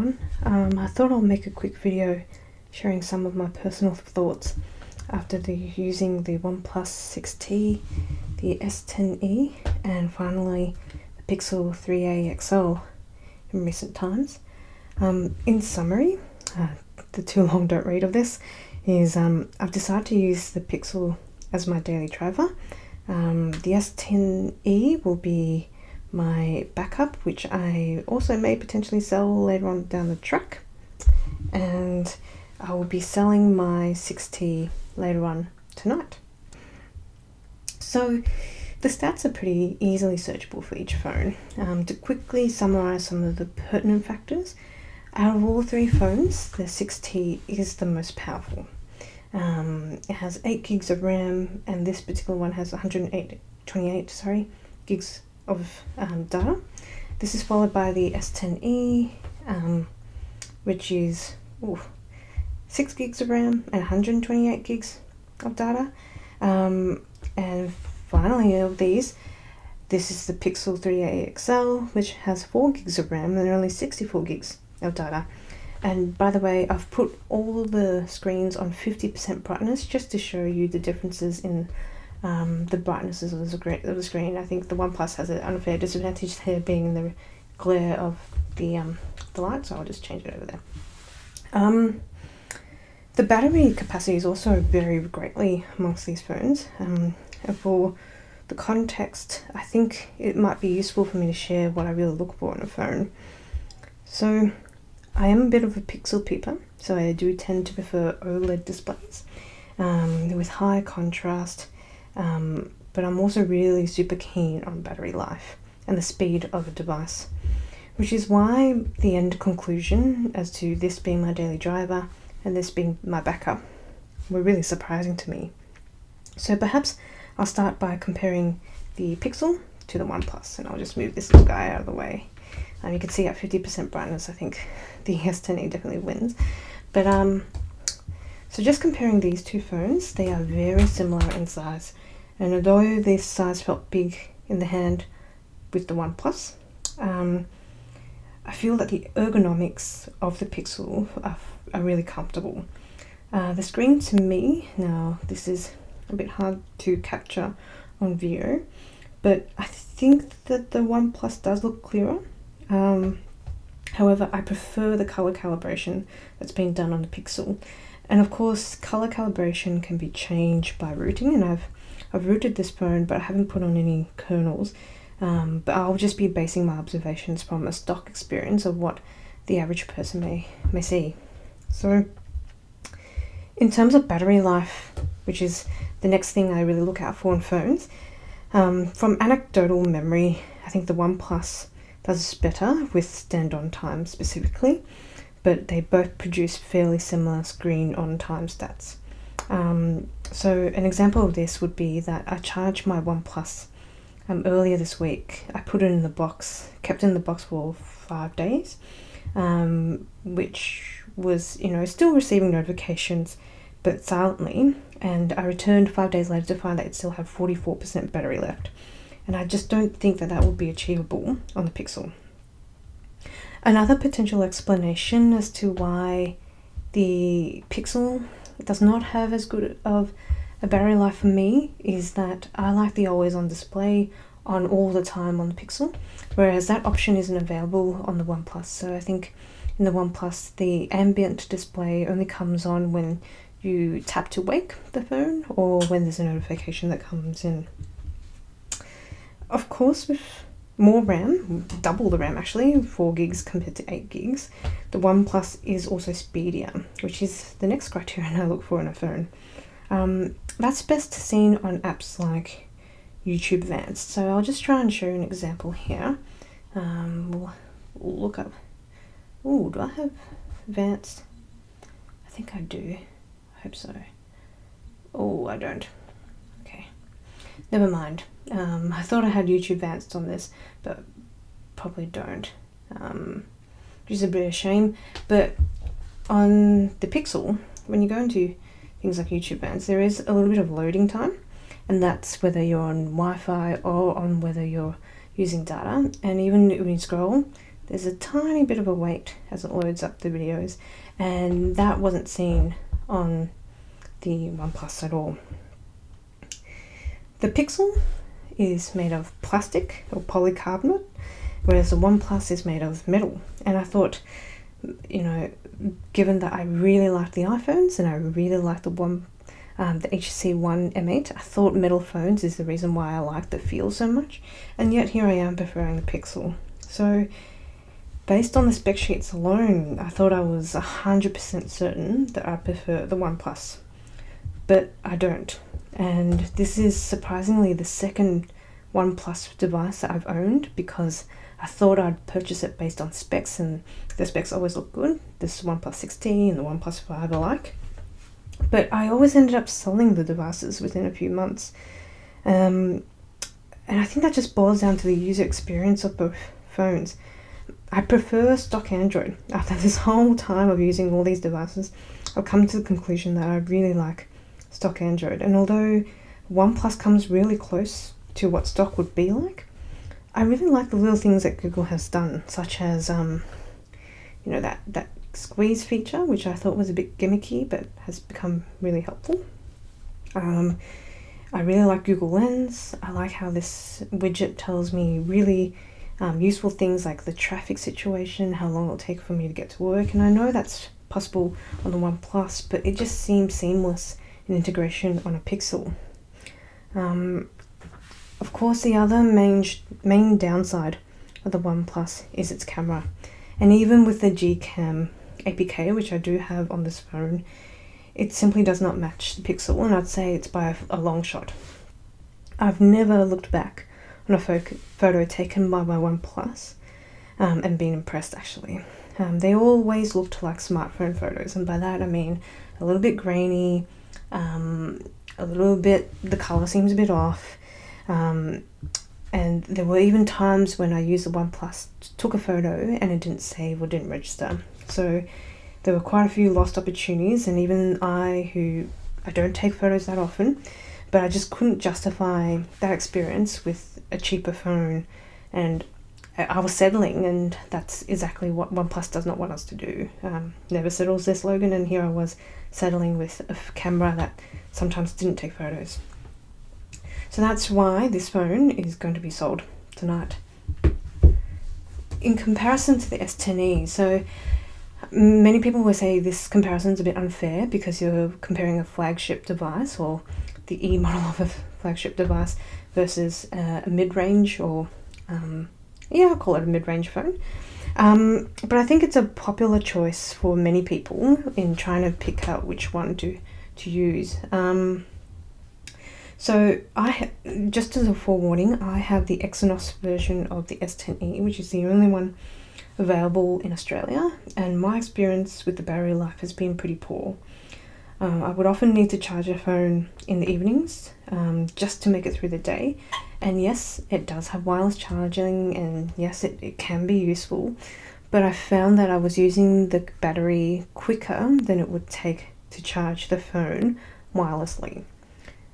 everyone. I thought I'll make a quick video sharing some of my personal thoughts after using the OnePlus 6T, the S10e, and finally the Pixel 3a XL in recent times. In summary, the too long don't read of this is I've decided to use the Pixel as my daily driver. The S10e will be my backup, which I also may potentially sell later on down the track, and I will be selling my 6T later on tonight. So the stats are pretty easily searchable for each phone. To quickly summarize some of the pertinent factors, out of all three phones, the 6T is the most powerful. It has 8 gigs of RAM, and this particular one has 128 gigs of data. This is followed by the S10e, which is 6 gigs of RAM and 128 gigs of data. And finally, of these, this is the Pixel 3a XL, which has 4 gigs of RAM and only 64 gigs of data. And by the way, I've put all the screens on 50% brightness just to show you the differences in the brightnesses of the screen. I think the OnePlus has an unfair disadvantage there, being in the glare of the light, so I'll just change it over there. The battery capacity is also vary greatly amongst these phones. And for the context, I think it might be useful for me to share what I really look for in a phone. So I am a bit of a pixel peeper, so I do tend to prefer OLED displays with high contrast, but I'm also really super keen on battery life and the speed of a device, which is why the end conclusion as to this being my daily driver and this being my backup were really surprising to me. So perhaps I'll start by comparing the Pixel to the OnePlus, and I'll just move this little guy out of the way. You can see at 50% brightness, I think the S10e definitely wins. But so just comparing these two phones, they are very similar in size. And although this size felt big in the hand with the OnePlus, I feel that the ergonomics of the Pixel are really comfortable. The screen to me, now this is a bit hard to capture on video, but I think that the OnePlus does look clearer. However, I prefer the color calibration that's been done on the Pixel. And of course, color calibration can be changed by rooting, and I've rooted this phone, but I haven't put on any kernels. But I'll just be basing my observations from a stock experience of what the average person may see. So in terms of battery life, which is the next thing I really look out for in phones, from anecdotal memory, I think the OnePlus does better with stand-on time specifically, but they both produce fairly similar screen-on time stats. So an example of this would be that I charged my OnePlus earlier this week. I put it in the box, kept it in the box for 5 days, which was, still receiving notifications, but silently, and I returned 5 days later to find that it still had 44% battery left. And I just don't think that would be achievable on the Pixel. Another potential explanation as to why the Pixel does not have as good of a battery life for me is that I like the always on display on all the time on the Pixel, whereas that option isn't available on the OnePlus. So I think in the OnePlus, the ambient display only comes on when you tap to wake the phone or when there's a notification that comes in. Of course, with more RAM, double the RAM actually, 4 gigs compared to 8 gigs, the OnePlus is also speedier, which is the next criterion I look for in a phone. That's best seen on apps like YouTube Advanced. So I'll just try and show you an example here. We'll look up. Oh, do I have Advanced? I think I do. I hope so. Oh, I don't. Okay, never mind. I thought I had YouTube Advanced on this, but probably don't, which is a bit of a shame. But on the Pixel, when you go into things like YouTube Advanced, there is a little bit of loading time, and that's whether you're on Wi-Fi or on whether you're using data. And even when you scroll, there's a tiny bit of a wait as it loads up the videos, and that wasn't seen on the OnePlus at all. The Pixel is made of plastic or polycarbonate, whereas the OnePlus is made of metal. And I thought, you know, given that I really like the iPhones and I really like the HTC One M8, I thought metal phones is the reason why I like the feel so much, and yet here I am preferring the Pixel. So based on the spec sheets alone, I thought I was 100% certain that I prefer the OnePlus, but I don't. And this is surprisingly the second OnePlus device that I've owned, because I thought I'd purchase it based on specs, and the specs always look good. This OnePlus 6T and the OnePlus 5 alike. But I always ended up selling the devices within a few months. And I think that just boils down to the user experience of both phones. I prefer stock Android. After this whole time of using all these devices, I've come to the conclusion that I really like stock Android. And although OnePlus comes really close to what stock would be like, I really like the little things that Google has done, such as that squeeze feature, which I thought was a bit gimmicky but has become really helpful. I really like Google Lens. I like how this widget tells me really useful things like the traffic situation, how long it'll take for me to get to work, and I know that's possible on the OnePlus, but it just seems seamless in integration on a Pixel. Of course, the other main downside of the OnePlus is its camera, and even with the Gcam APK, which I do have on this phone, it simply does not match the Pixel, and I'd say it's by a long shot. I've never looked back on a photo taken by my OnePlus and been impressed, actually. They always looked like smartphone photos, and by that I mean a little bit grainy, the colour seems a bit off, and there were even times when I used the OnePlus, took a photo and it didn't save or didn't register. So there were quite a few lost opportunities, and even I don't take photos that often, but I just couldn't justify that experience with a cheaper phone, and I was settling, and that's exactly what OnePlus does not want us to do. Never settles, their slogan, and here I was settling with a camera that sometimes didn't take photos. So that's why this phone is going to be sold tonight. In comparison to the S10e, so many people will say this comparison is a bit unfair because you're comparing a flagship device, or the E model of a flagship device, versus a mid-range, or I'll call it a mid-range phone. But I think it's a popular choice for many people in trying to pick out which one to use. So just as a forewarning, I have the Exynos version of the S10e, which is the only one available in Australia, and my experience with the battery life has been pretty poor. I would often need to charge a phone in the evenings just to make it through the day, and yes, it does have wireless charging, and yes, it can be useful, but I found that I was using the battery quicker than it would take to charge the phone wirelessly.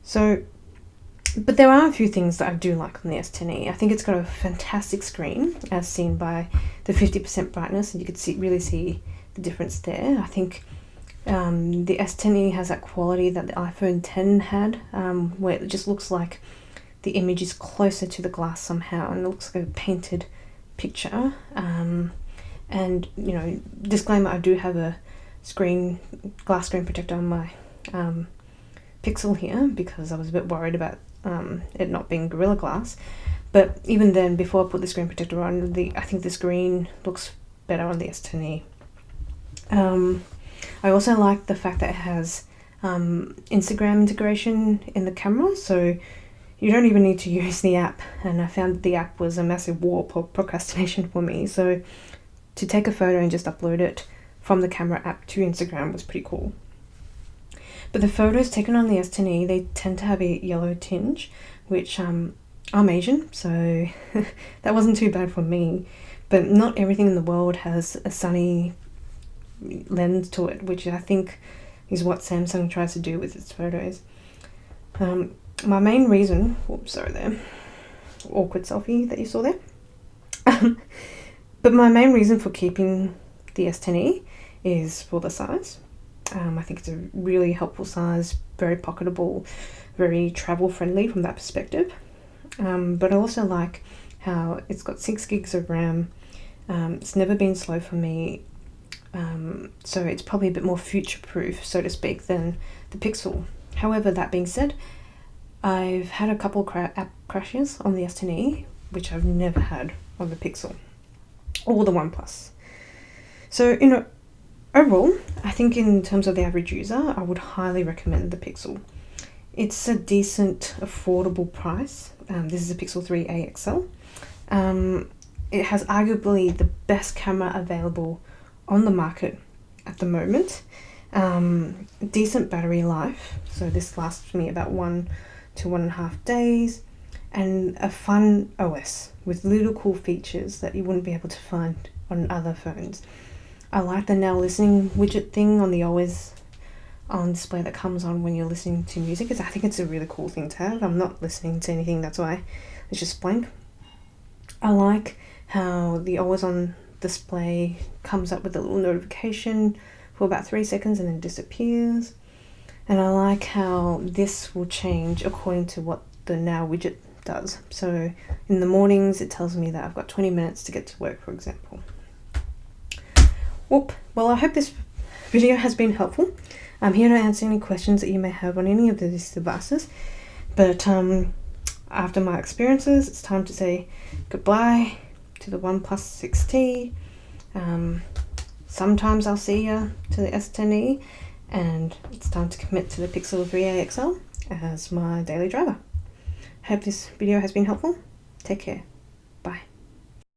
So, but there are a few things that I do like on the S10e. I think it's got a fantastic screen, as seen by the 50% brightness, and you could really see the difference there. I think the S10e has that quality that the iPhone 10 had, where it just looks like the image is closer to the glass somehow, and it looks like a painted picture. And disclaimer, I do have a glass screen protector on my Pixel here, because I was a bit worried about it not being Gorilla Glass. But even then, before I put the screen protector on, I think the screen looks better on the S10e. I also like the fact that it has Instagram integration in the camera, so you don't even need to use the app, and I found the app was a massive warp of procrastination for me. So to take a photo and just upload it from the camera app to Instagram was pretty cool. But the photos taken on the S10e, they tend to have a yellow tinge, which I'm Asian, so that wasn't too bad for me. But not everything in the world has a sunny lens to it, which I think is what Samsung tries to do with its photos. My main reason, awkward selfie that you saw there. But my main reason for keeping the S10e is for the size. I think it's a really helpful size, very pocketable, very travel friendly from that perspective. But I also like how it's got 6 gigs of RAM. It's never been slow for me, so it's probably a bit more future-proof, so to speak, than the Pixel. However, that being said, I've had a couple app crashes on the S10e, which I've never had on the Pixel or the OnePlus. So, overall, I think in terms of the average user, I would highly recommend the Pixel. It's a decent, affordable price. This is a Pixel 3a XL. It has arguably the best camera available on the market at the moment. Decent battery life, so this lasts me about 1 to 1.5 days, and a fun OS with little cool features that you wouldn't be able to find on other phones. I like the now listening widget thing on the always on display that comes on when you're listening to music, because I think it's a really cool thing to have. I'm not listening to anything, that's why it's just blank. I like how the always on display comes up with a little notification for about 3 seconds and then disappears. And I like how this will change according to what the now widget does. So in the mornings it tells me that I've got 20 minutes to get to work, for example. Well, I hope this video has been helpful. I'm here to answer any questions that you may have on any of these devices, but after my experiences, it's time to say goodbye to the OnePlus 6T. Sometimes I'll see you to the S10e, and it's time to commit to the Pixel 3a XL as my daily driver. Hope this video has been helpful. Take care.